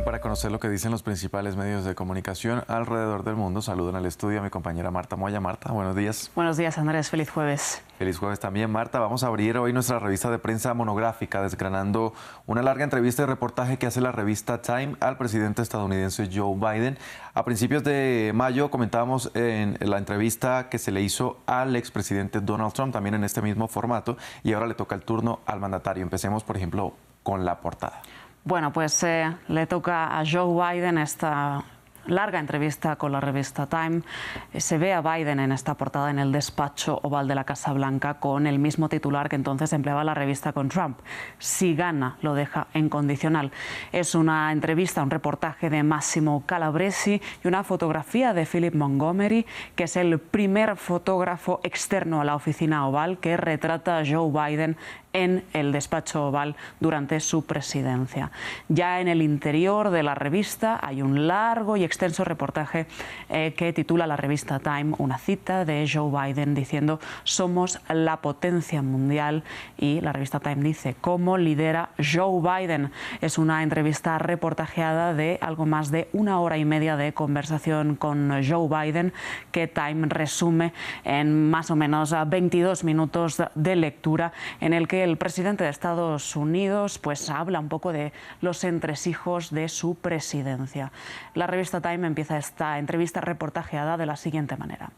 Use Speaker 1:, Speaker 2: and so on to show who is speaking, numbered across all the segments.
Speaker 1: Para conocer lo que dicen los principales medios de comunicación alrededor del mundo, saludo en el estudio a mi compañera Marta Moya. Marta, buenos días.
Speaker 2: Buenos días, Andrés. Feliz jueves.
Speaker 1: Feliz jueves también, Marta. Vamos a abrir hoy nuestra revista de prensa monográfica, desgranando una larga entrevista y reportaje que hace la revista Time al presidente estadounidense Joe Biden. A principios de mayo comentábamos en la entrevista que se le hizo al expresidente Donald Trump, también en este mismo formato, y ahora le toca el turno al mandatario. Empecemos, por ejemplo, con la portada.
Speaker 2: Bueno, pues le toca a Joe Biden esta larga entrevista con la revista Time. Se ve a Biden en esta portada en el despacho oval de la Casa Blanca con el mismo titular que entonces empleaba la revista con Trump. Si gana, lo deja en condicional. Es una entrevista, un reportaje de Massimo Calabresi y una fotografía de Philip Montgomery, que es el primer fotógrafo externo a la oficina oval que retrata a Joe Biden en el despacho oval durante su presidencia. Ya en el interior de la revista hay un largo y extenso reportaje que titula la revista Time una cita de Joe Biden diciendo: somos la potencia mundial, y la revista Time dice: ¿cómo lidera Joe Biden? Es una entrevista reportajeada de algo más de 1 hora y media de conversación con Joe Biden que Time resume en más o menos 22 minutos de lectura, en el que el presidente de Estados Unidos pues habla un poco de los entresijos de su presidencia. La revista Time empieza esta entrevista reportajeada de la siguiente manera: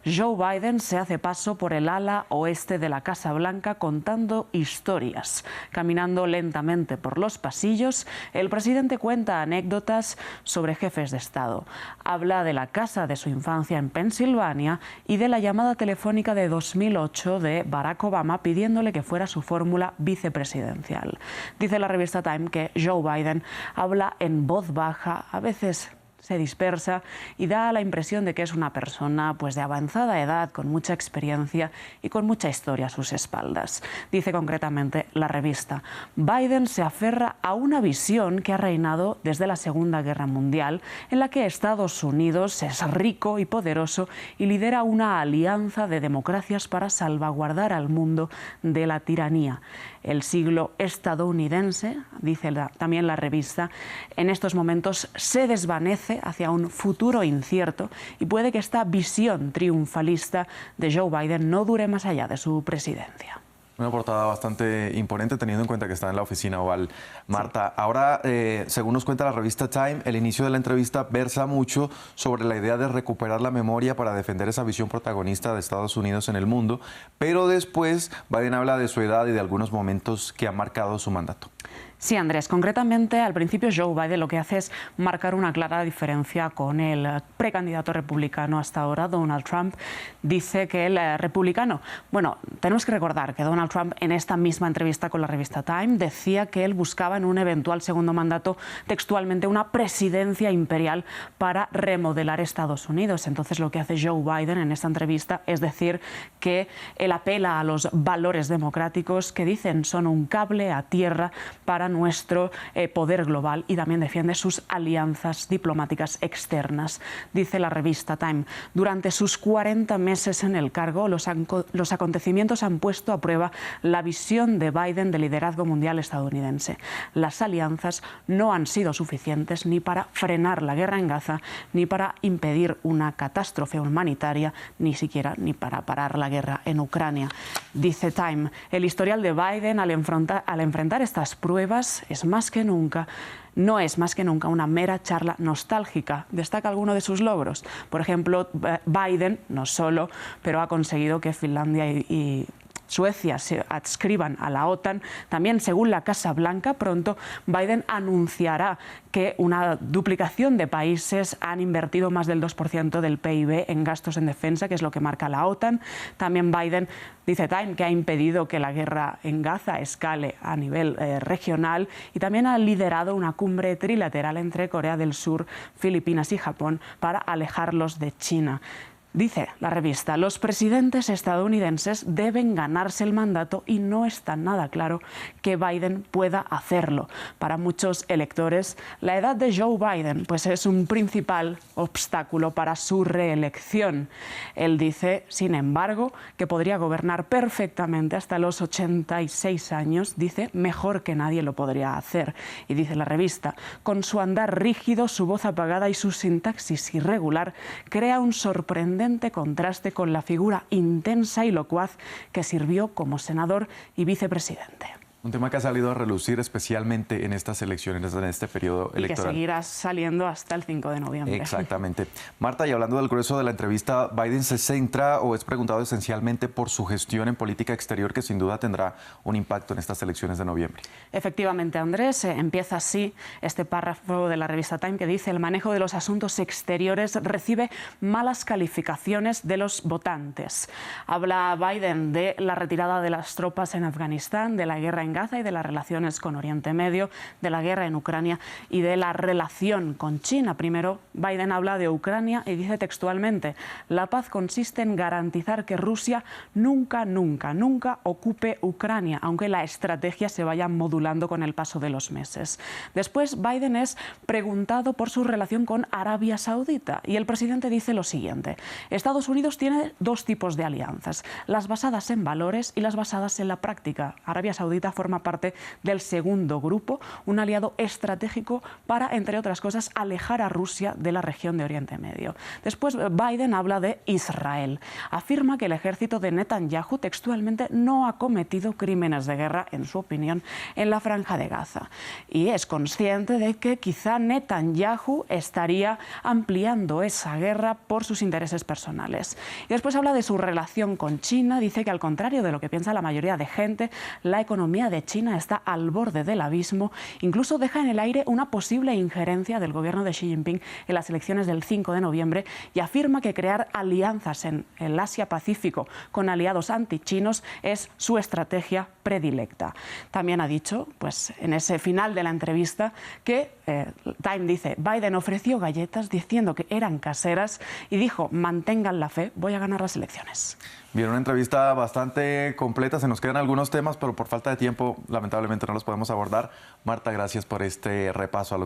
Speaker 2: Joe Biden se hace paso por el ala oeste de la Casa Blanca contando historias. Caminando lentamente por los pasillos, el presidente cuenta anécdotas sobre jefes de Estado. Habla de la casa de su infancia en Pensilvania y de la llamada telefónica de 2008 de Barack Obama pidiéndole que fuera su fórmula vicepresidencial. Dice la revista Time que Joe Biden habla en voz baja, a veces se dispersa y da la impresión de que es una persona pues de avanzada edad, con mucha experiencia y con mucha historia a sus espaldas. Dice concretamente la revista: Biden se aferra a una visión que ha reinado desde la Segunda Guerra Mundial, en la que Estados Unidos es rico y poderoso y lidera una alianza de democracias para salvaguardar al mundo de la tiranía. El siglo estadounidense, dice también la revista, en estos momentos se desvanece hacia un futuro incierto y puede que esta visión triunfalista de Joe Biden no dure más allá de su presidencia.
Speaker 1: Una portada bastante imponente teniendo en cuenta que está en la oficina oval. Marta, sí. Ahora, según nos cuenta la revista Time, el inicio de la entrevista versa mucho sobre la idea de recuperar la memoria para defender esa visión protagonista de Estados Unidos en el mundo, pero después Biden habla de su edad y de algunos momentos que han marcado su mandato.
Speaker 2: Sí, Andrés. Concretamente, al principio Joe Biden lo que hace es marcar una clara diferencia con el precandidato republicano hasta ahora, Donald Trump. Dice que el republicano... Bueno, tenemos que recordar que Donald Trump en esta misma entrevista con la revista Time decía que él buscaba en un eventual segundo mandato textualmente una presidencia imperial para remodelar Estados Unidos. Entonces lo que hace Joe Biden en esta entrevista es decir que él apela a los valores democráticos que dicen son un cable a tierra para nuestro poder global, y también defiende sus alianzas diplomáticas externas. Dice la revista Time: durante sus 40 meses en el cargo, los acontecimientos han puesto a prueba la visión de Biden de liderazgo mundial estadounidense. Las alianzas no han sido suficientes ni para frenar la guerra en Gaza, ni para impedir una catástrofe humanitaria, ni siquiera ni para parar la guerra en Ucrania. Dice Time: el historial de Biden al enfrentar estas pruebas no es más que nunca una mera charla nostálgica. Destaca alguno de sus logros. Por ejemplo, Biden no solo, pero ha conseguido que Finlandia y Suecia se adscriban a la OTAN. También, según la Casa Blanca, pronto Biden anunciará que una duplicación de países han invertido más del 2% del PIB en gastos en defensa, que es lo que marca la OTAN. También Biden, dice Time, que ha impedido que la guerra en Gaza escale a nivel regional, y también ha liderado una cumbre trilateral entre Corea del Sur, Filipinas y Japón para alejarlos de China. Dice la revista, los presidentes estadounidenses deben ganarse el mandato y no está nada claro que Biden pueda hacerlo. Para muchos electores, la edad de Joe Biden pues es un principal obstáculo para su reelección. Él dice, sin embargo, que podría gobernar perfectamente hasta los 86 años. Dice, mejor que nadie lo podría hacer. Y dice la revista, con su andar rígido, su voz apagada y su sintaxis irregular, crea un sorprendente contraste con la figura intensa y locuaz que sirvió como senador y vicepresidente.
Speaker 1: Un tema que ha salido a relucir especialmente en estas elecciones, en este periodo electoral.
Speaker 2: Y que seguirá saliendo hasta el 5 de noviembre.
Speaker 1: Exactamente. Marta, y hablando del grueso de la entrevista, Biden se centra o es preguntado esencialmente por su gestión en política exterior, que sin duda tendrá un impacto en estas elecciones de noviembre.
Speaker 2: Efectivamente, Andrés, empieza así este párrafo de la revista Time que dice: el manejo de los asuntos exteriores recibe malas calificaciones de los votantes. Habla Biden de la retirada de las tropas en Afganistán, de la guerra en Gaza y de las relaciones con Oriente Medio, de la guerra en Ucrania y de la relación con China. Primero, Biden habla de Ucrania y dice textualmente: la paz consiste en garantizar que Rusia nunca ocupe Ucrania, aunque la estrategia se vaya modulando con el paso de los meses. Después, Biden es preguntado por su relación con Arabia Saudita y el presidente dice lo siguiente: Estados Unidos tiene dos tipos de alianzas, las basadas en valores y las basadas en la práctica. Arabia Saudita forma parte del segundo grupo, un aliado estratégico para, entre otras cosas, alejar a Rusia de la región de Oriente Medio. Después, Biden habla de Israel. Afirma que el ejército de Netanyahu textualmente no ha cometido crímenes de guerra, en su opinión, en la Franja de Gaza. Y es consciente de que quizá Netanyahu estaría ampliando esa guerra por sus intereses personales. Y después habla de su relación con China. Dice que, al contrario de lo que piensa la mayoría de gente, la economía de China está al borde del abismo. Incluso deja en el aire una posible injerencia del gobierno de Xi Jinping en las elecciones del 5 de noviembre y afirma que crear alianzas en el Asia-Pacífico con aliados antichinos es su estrategia predilecta. También ha dicho, pues, en ese final de la entrevista, que Time dice: Biden ofreció galletas diciendo que eran caseras y dijo: mantengan la fe, voy a ganar las elecciones.
Speaker 1: Bien, una entrevista bastante completa, se nos quedan algunos temas, pero por falta de tiempo lamentablemente no los podemos abordar. Marta, gracias por este repaso a